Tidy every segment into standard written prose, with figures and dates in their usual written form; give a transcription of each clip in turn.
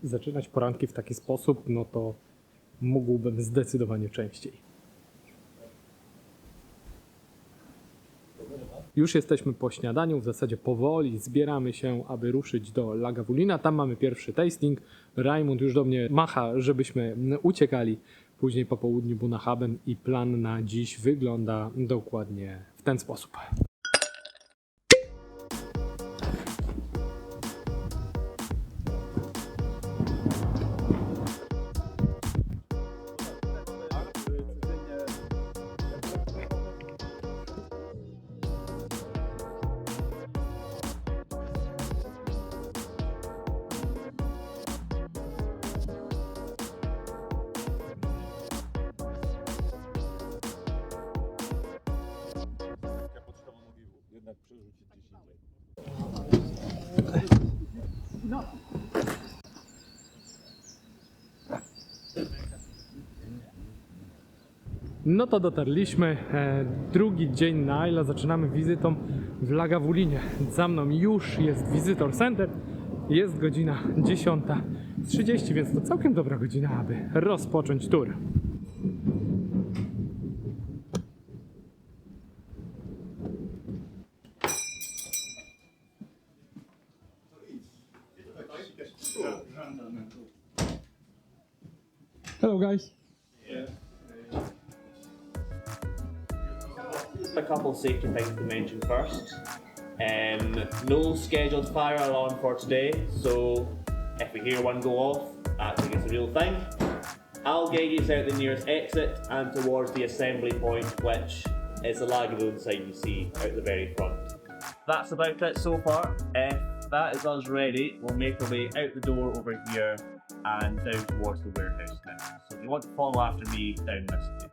zaczynać poranki w taki sposób, no to mógłbym zdecydowanie częściej. Już jesteśmy po śniadaniu, w zasadzie powoli zbieramy się, aby ruszyć do Lagavulina. Tam mamy pierwszy tasting. Raimund już do mnie macha, żebyśmy uciekali. Później po południu Bunahaben i plan na dziś wygląda dokładnie w ten sposób. Jednak przerzucić gdzieś indziej. No to dotarliśmy. Drugi dzień na Isla. Zaczynamy wizytą w Lagavulinie. Za mną już jest Visitor Center. Jest godzina 10:30, więc to całkiem dobra godzina, aby rozpocząć tour. Hello guys. A couple of safety things to mention first. No scheduled fire alarm for today, so if we hear one go off, that's like it's a real thing. I'll guide you out the nearest exit and towards the assembly point, which is the Lagavulin sign you see out the very front. That's about it so far. If that is us ready, we'll make our way out the door over here and down towards the warehouse now. So if you want to follow after me down this way.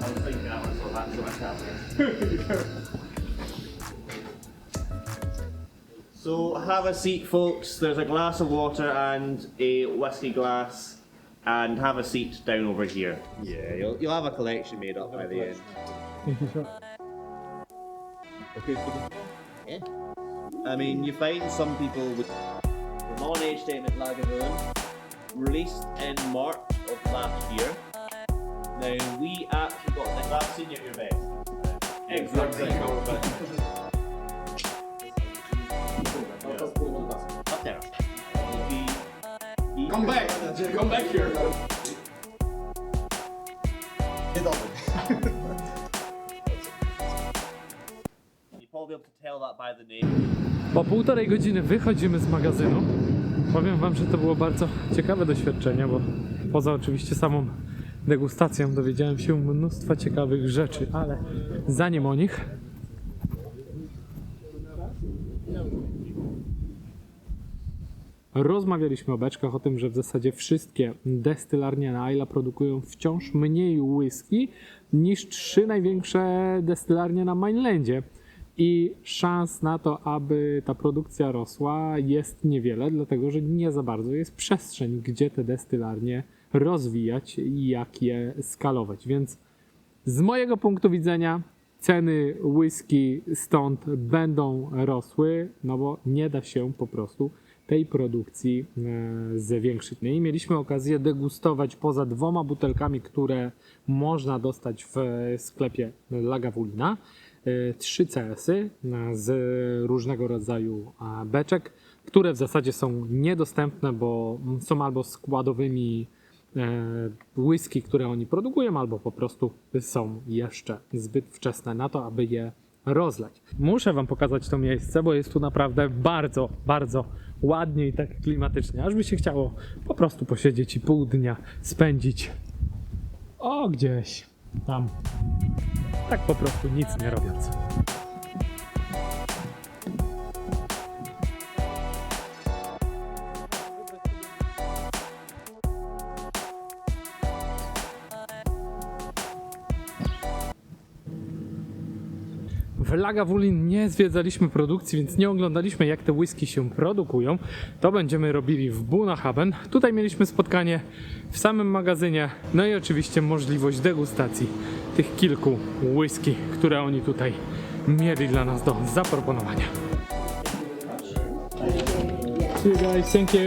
I was thinking that one, so that's what's happening. So have a seat, folks. There's a glass of water and a whiskey glass, and have a seat down over here. Yeah, you'll have a collection made up by the end. Okay, so Yeah. I mean, you find some people with the non-age statement Lagavulin released in March of last year. Now we actually got this. That's seen at your best. Exactly. Up there. come back! Come back here! You'll probably be able to tell that by the name. Po półtorej godziny wychodzimy z magazynu. Powiem wam, że to było bardzo ciekawe doświadczenie, bo poza oczywiście samą degustacją dowiedziałem się mnóstwa ciekawych rzeczy, ale zanim o nich, rozmawialiśmy o beczkach, o tym, że w zasadzie wszystkie destylarnie na Islay produkują wciąż mniej whisky niż 3 największe destylarnie na mainlandzie. I szans na to, aby ta produkcja rosła, jest niewiele, dlatego że nie za bardzo jest przestrzeń, gdzie te destylarnie rozwijać i jak je skalować. Więc z mojego punktu widzenia ceny whisky stąd będą rosły, no bo nie da się po prostu tej produkcji zwiększyć. I mieliśmy okazję degustować poza 2 butelkami, które można dostać w sklepie Lagavulina, 3 CS-y z różnego rodzaju beczek, które w zasadzie są niedostępne, bo są albo składowymi whisky, które oni produkują, albo po prostu są jeszcze zbyt wczesne na to, aby je rozlać. Muszę wam pokazać to miejsce, bo jest tu naprawdę bardzo, bardzo ładnie i tak klimatycznie, aż by się chciało po prostu posiedzieć i pół dnia spędzić gdzieś tam, tak po prostu nic nie robiąc. W Lagavulin nie zwiedzaliśmy produkcji, więc nie oglądaliśmy, jak te whisky się produkują. To będziemy robili w Bunnahabhain. Tutaj mieliśmy spotkanie w samym magazynie, no i oczywiście możliwość degustacji tych kilku whisky, które oni tutaj mieli dla nas do zaproponowania. See you guys, thank you.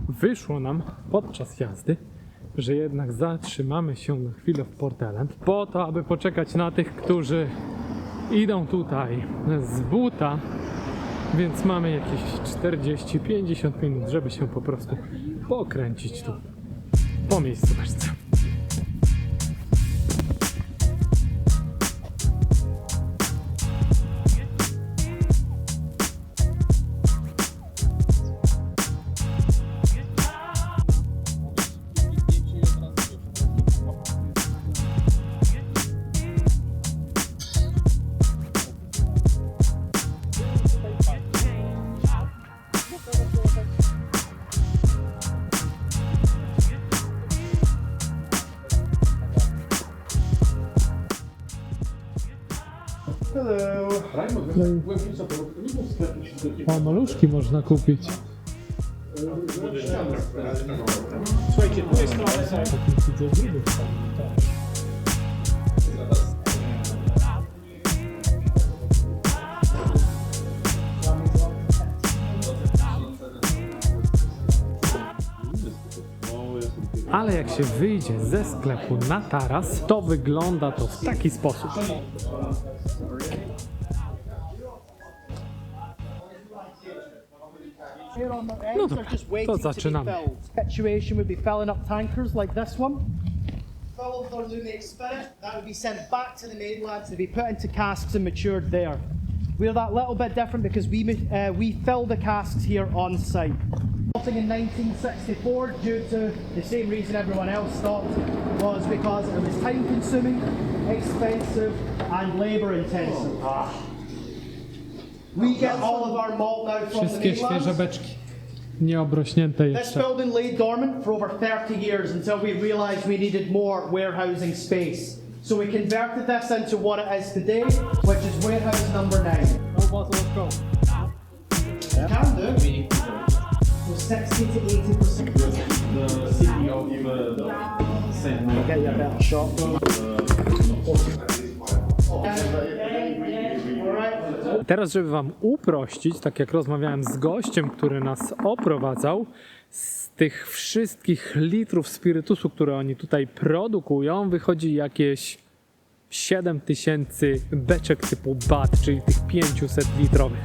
Wyszło nam podczas jazdy, że jednak zatrzymamy się na chwilę w Port Ellen po to, aby poczekać na tych, którzy idą tutaj z buta, więc mamy jakieś 40-50 minut, żeby się po prostu pokręcić tu po miejscóweczce. O, maluszki można kupić. Słuchajcie, tu jest trochę. Ale jak się wyjdzie ze sklepu na taras, to wygląda to w taki sposób. Here on the No ends dobra, are just to waiting to be zaczynamy. filled. Situation would be filling up tankers like this one. Full of their Lumate spirit, that would be sent back to the mainland to be put into casks and matured there. We're that little bit different because we fill the casks here on site. Starting in 1964, due to the same reason everyone else stopped, was because it was time consuming, expensive and labour intensive. We get all of our malt now from the Wszystkie świeże mainland. beczki, nie obrośnięte This jeszcze. building lay dormant for over 30 years until we realised we needed more warehousing space. So we converted this into what it is today, which is warehouse number 9. No bottle of Coke. Can do. So 60 to 80%. I'll get you a better shot. Alright. Teraz, żeby wam uprościć, tak jak rozmawiałem z gościem, który nas oprowadzał, z tych wszystkich litrów spirytusu, które oni tutaj produkują, wychodzi jakieś 7000 beczek typu BAT, czyli tych 500 litrowych.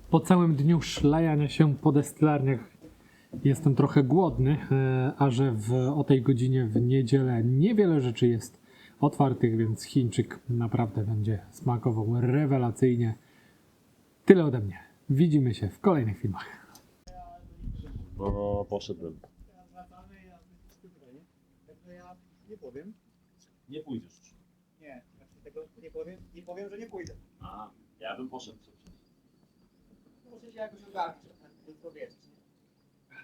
Po całym dniu szlajania się po destylarniach jestem trochę głodny, a że o tej godzinie w niedzielę niewiele rzeczy jest otwartych, więc Chińczyk naprawdę będzie smakował rewelacyjnie. Tyle ode mnie. Widzimy się w kolejnych filmach. No, poszedłem. Nie powiem. Nie pójdziesz. Nie, znaczy tego nie powiem, że nie pójdę. A, ja bym poszedł. Muszę się jakoś ogarnąć, tylko wiesz,